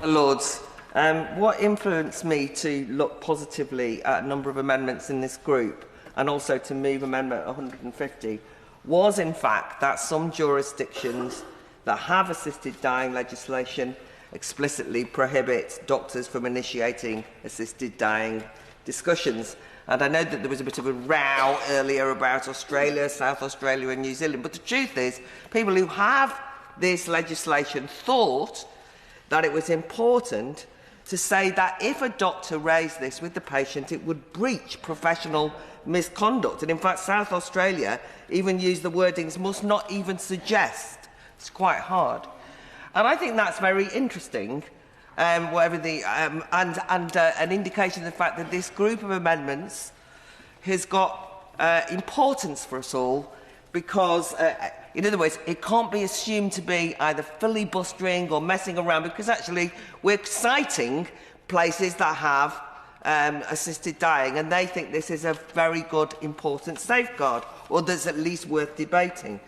Lords, what influenced me to look positively at a number of amendments in this group and also to move Amendment 150 was, in fact, that some jurisdictions that have assisted dying legislation explicitly prohibit doctors from initiating assisted dying discussions. And I know that there was a bit of a row earlier about Australia, South Australia and New Zealand, but the truth is people who have this legislation thought that it was important to say that if a doctor raised this with the patient, it would breach professional misconduct. And in fact, South Australia even used the wordings must not even suggest. It's quite hard. And I think that's very interesting, whatever the, and an indication of the fact that this group of amendments has got importance for us all because, in other words, it can't be assumed to be either filibustering or messing around because actually we're citing places that have assisted dying and they think this is a very good, important safeguard, or that's at least worth debating.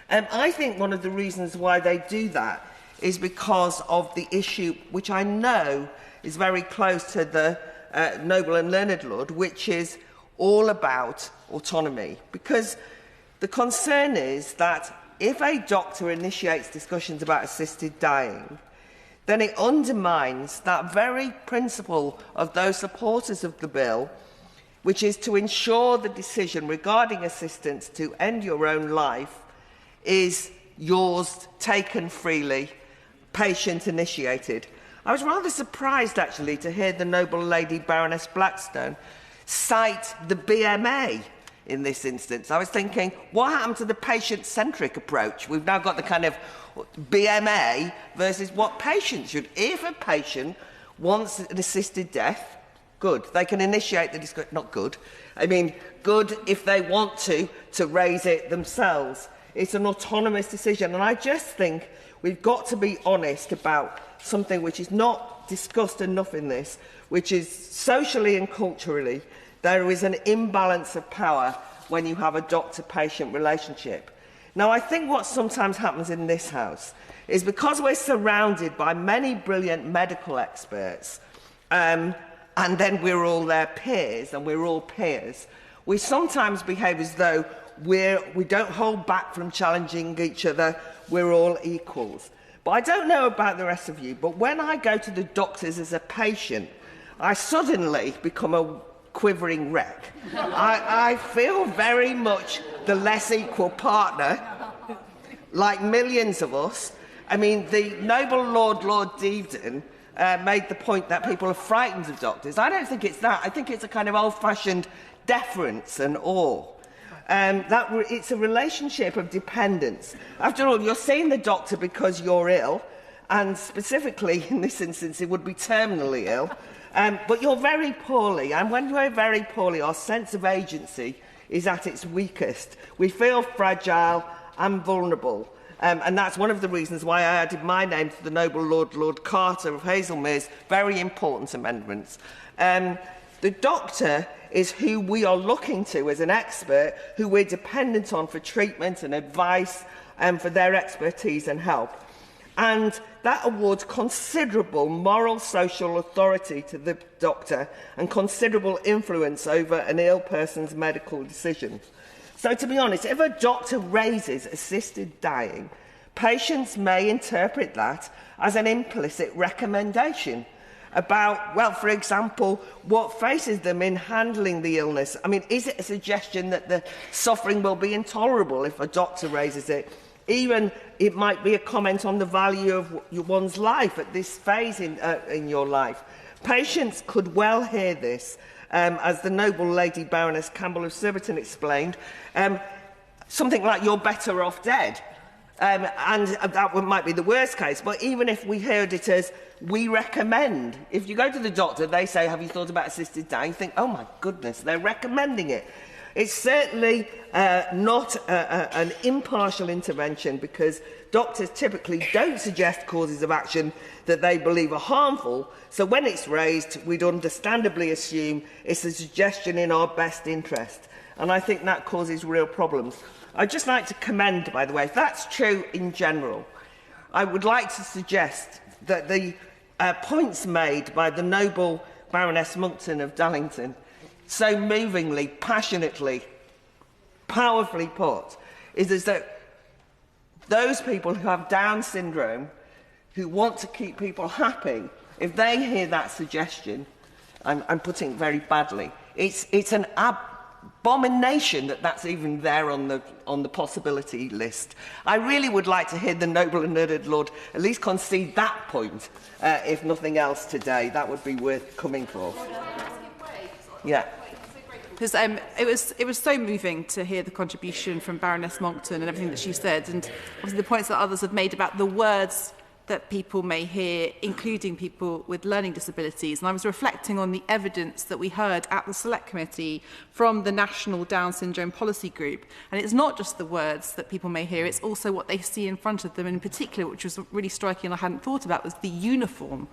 I think one of the reasons why they do that is because of the issue, which I know is very close to the noble and learned Lord, which is all about autonomy. Because the concern is that if a doctor initiates discussions about assisted dying, then it undermines that very principle of those supporters of the bill, which is to ensure the decision regarding assistance to end your own life is yours, taken freely, patient-initiated. I was rather surprised, actually, to hear the noble lady Baroness Blackstone cite the BMA in this instance. I was thinking, what happened to the patient-centric approach? We've now got the kind of BMA versus what patients should. If a patient wants an assisted death, good. They can initiate the discussion. Not good. I mean, good if they want to raise it themselves. It's an autonomous decision. And I just think we've got to be honest about something which is not discussed enough in this, which is socially and culturally, there is an imbalance of power when you have a doctor-patient relationship. Now, I think what sometimes happens in this House is because we're surrounded by many brilliant medical experts, and then we're all their peers, and we're all peers, we sometimes behave as though we don't hold back from challenging each other, we're all equals. But I don't know about the rest of you, but when I go to the doctors as a patient, I suddenly become a quivering wreck. I feel very much the less equal partner, like millions of us. I mean, the noble Lord Devedon made the point that people are frightened of doctors. I don't think it's that. I think it's a kind of old-fashioned deference and awe. It's a relationship of dependence. After all, you're seeing the doctor because you're ill, and specifically in this instance, it would be terminally ill. But you're very poorly, and when we're very poorly, our sense of agency is at its weakest. We feel fragile and vulnerable, and that's one of the reasons why I added my name to the noble Lord Carter of Hazelmere's very important amendments. The doctor is who we are looking to as an expert, who we're dependent on for treatment and advice and for their expertise and help. And that awards considerable moral social authority to the doctor and considerable influence over an ill person's medical decisions. So, to be honest, if a doctor raises assisted dying, patients may interpret that as an implicit recommendation about, well, for example, what faces them in handling the illness. I mean, is it a suggestion that the suffering will be intolerable if a doctor raises it? Even it might be a comment on the value of one's life at this phase in your life. Patients could well hear this, as the noble lady Baroness Campbell of Surbiton explained, something like "you're better off dead." And that might be the worst case, but even if we heard it as "we recommend," if you go to the doctor, they say, "Have you thought about assisted dying?" You think, "Oh my goodness, they're recommending it." It's certainly not an impartial intervention, because doctors typically don't suggest courses of action that they believe are harmful, so when it's raised, we'd understandably assume it's a suggestion in our best interest. And I think that causes real problems. I'd just like to commend, by the way, if that's true in general, I would like to suggest that the points made by the noble Baroness Monckton of Dallington, so movingly, passionately, powerfully put, is that those people who have Down syndrome, who want to keep people happy, if they hear that suggestion, I'm putting it very badly, it's an abomination that that's even there on the possibility list. I really would like to hear the noble and learned Lord at least concede that point, if nothing else today. That would be worth coming for. Yeah. Because it was so moving to hear the contribution from Baroness Monckton and everything that she said, and obviously the points that others have made about the words that people may hear, including people with learning disabilities. And I was reflecting on the evidence that we heard at the Select Committee from the National Down Syndrome Policy Group. And it's not just the words that people may hear, it's also what they see in front of them. And in particular, which was really striking and I hadn't thought about, was the uniform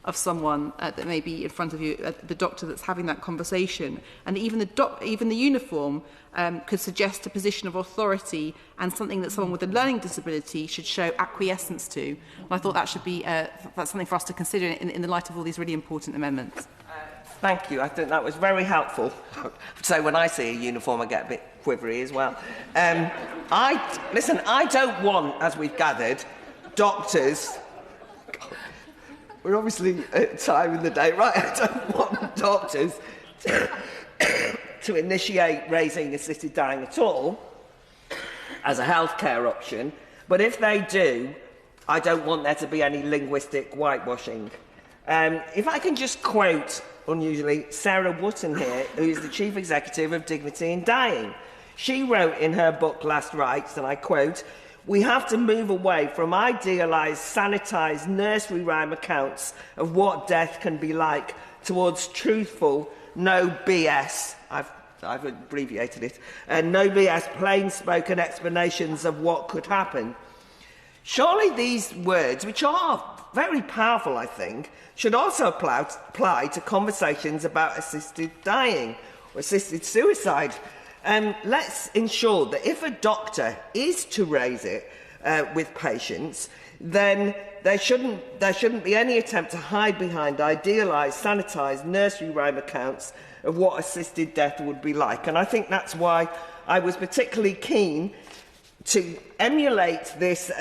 of someone that may be in front of you, the doctor that's having that conversation. And even the uniform could suggest a position of authority and something that someone with a learning disability should show acquiescence to. And I thought that should be that's something for us to consider in the light of all these really important amendments. Thank you. I think that was very helpful. So when I see a uniform, I get a bit quivery as well. I don't want, as we've gathered, doctors... We're obviously at time in the day, right? I don't want doctors to initiate raising assisted dying at all as a healthcare option. But if they do, I don't want there to be any linguistic whitewashing. If I can just quote, unusually, Sarah Wootton here, who is the Chief Executive of Dignity in Dying. She wrote in her book Last Rites, and I quote, "We have to move away from idealised, sanitised nursery rhyme accounts of what death can be like towards truthful, no BS," I've abbreviated it, and no BS, plain-spoken explanations of what could happen. Surely these words, which are very powerful, I think, should also apply to conversations about assisted dying or assisted suicide. Let's ensure that if a doctor is to raise it with patients, then there shouldn't be any attempt to hide behind idealised, sanitised nursery rhyme accounts of what assisted death would be like. And I think that's why I was particularly keen to emulate this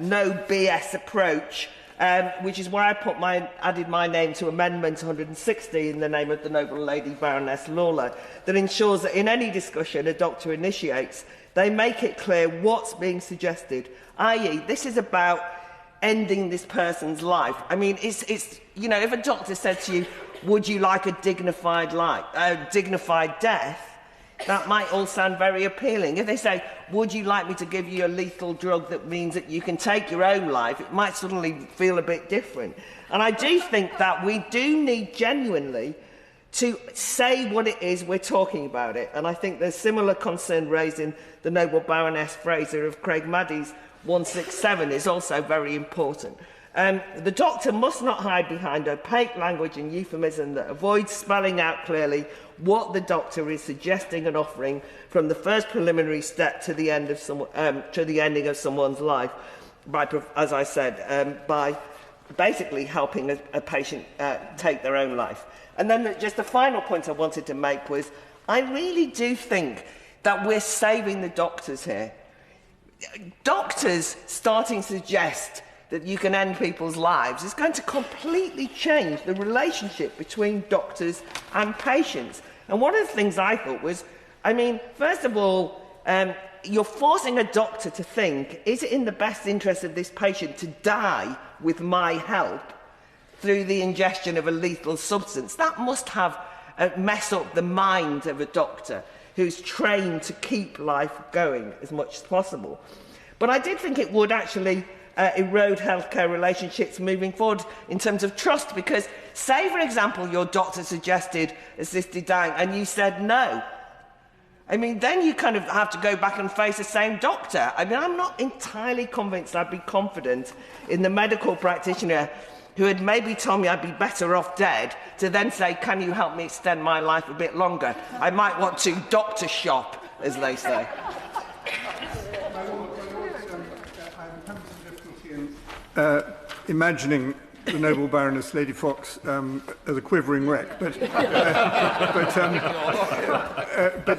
no BS approach, which is why I added my name to Amendment 160 in the name of the noble lady Baroness Lawler, that ensures that in any discussion a doctor initiates, they make it clear what's being suggested, i.e. this is about ending this person's life. I mean, it's you know, if a doctor said to you, would you like a dignified death, that might all sound very appealing. If they say, would you like me to give you a lethal drug that means that you can take your own life, it might suddenly feel a bit different. And I do think that we do need genuinely to say what it is we're talking about it. And I think there's similar concern raised in the noble Baroness Fraser of Craig Maddy's 167 is also very important. The doctor must not hide behind opaque language and euphemism that avoids spelling out clearly what the doctor is suggesting and offering from the first preliminary step to the end of to the ending of someone's life, by, as I said, by basically helping a patient take their own life. And then just the final point I wanted to make was, I really do think that we're saving the doctors here. Doctors starting to suggest that you can end people's lives is going to completely change the relationship between doctors and patients. And one of the things I thought was, I mean, first of all, you're forcing a doctor to think, is it in the best interest of this patient to die with my help through the ingestion of a lethal substance? That must have mess up the mind of a doctor who's trained to keep life going as much as possible. But I did think it would actually erode healthcare relationships moving forward in terms of trust, because say, for example, your doctor suggested assisted dying and you said no. I mean, then you kind of have to go back and face the same doctor. I mean, I'm not entirely convinced I'd be confident in the medical practitioner who had maybe told me I'd be better off dead to then say, can you help me extend my life a bit longer? I might want to doctor shop, as they say. imagining the noble Baroness Lady Fox as a quivering wreck, but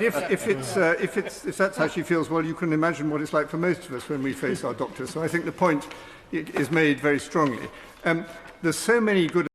if that's how she feels, well, you can imagine what it's like for most of us when we face our doctors. So I think the point is made very strongly. There's so many good